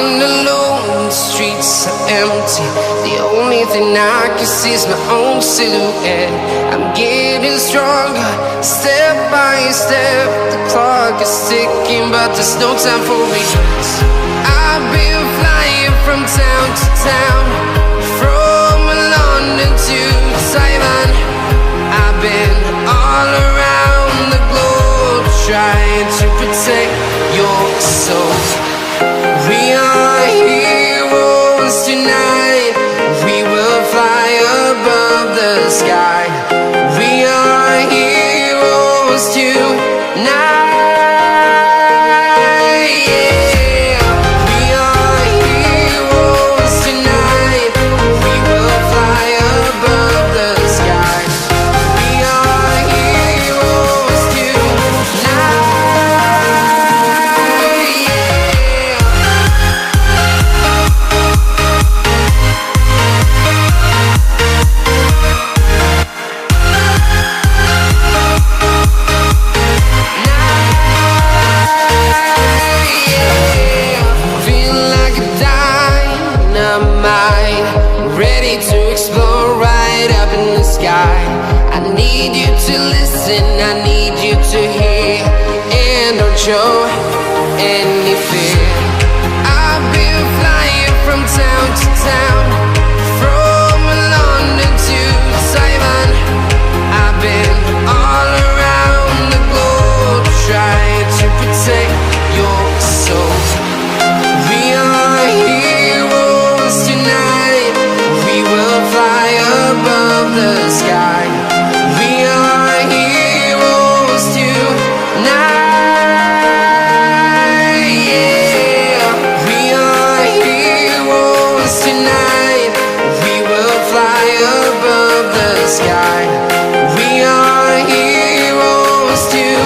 walking alone, the streets are empty. The only thing I can see is my own silhouette. I'm getting stronger, step by step. The clock is ticking, but there's no time for regrets. I've been flying from town to town, from London to Taiwan. I've been all around the globe, trying to protect your soul. We are heroes tonight. We will fly above the sky. We are heroes tonight. I need you to listen, I need you to hear, and don't show any fear. I've been flying from town to town, from London to Taiwan. I've been all around the globe, trying to protect your soul. We are heroes tonight. We will fly above the sky. We are heroes tonight. Yeah, we are heroes tonight. We will fly above the sky. We are heroes tonight.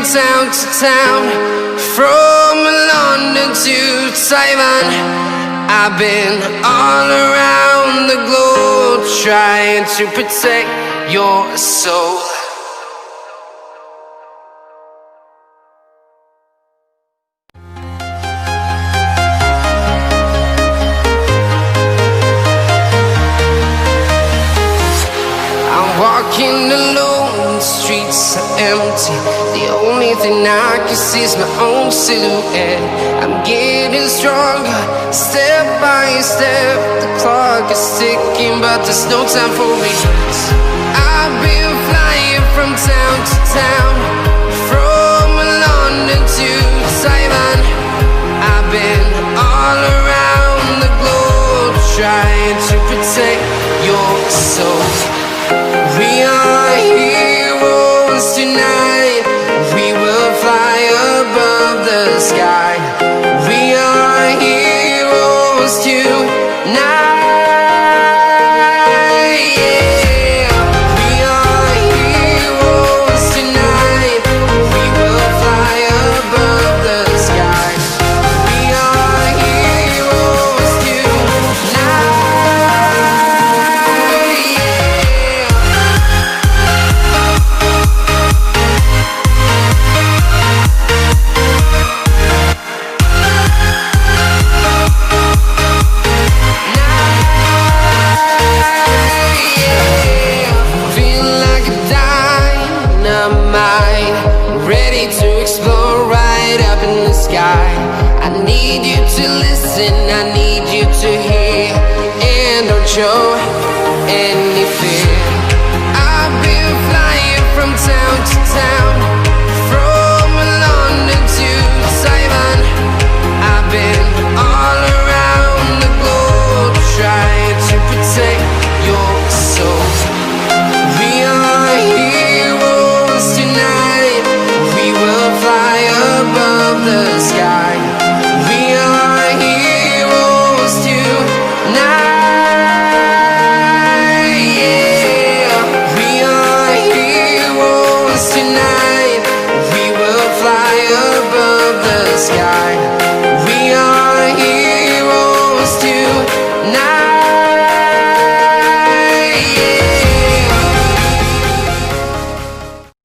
Town to town, from London to Taiwan. I've been all around the globe, trying to protect your soul. I'm walking alone, the streets are empty. The only thing I can see is my own silhouette. I'm getting stronger, step by step. The clock is ticking, but there's no time for regrets. I've been flying from town to town, from London to Taiwan. I've been all around the globe, trying to protect your soul. We are heroes tonight. We will fly above the sky. We are heroes tonight. Yeah, we are heroes tonight. We will fly above the sky. We are heroes tonight. I need you to listen, I need you to hear, and don't show any fear.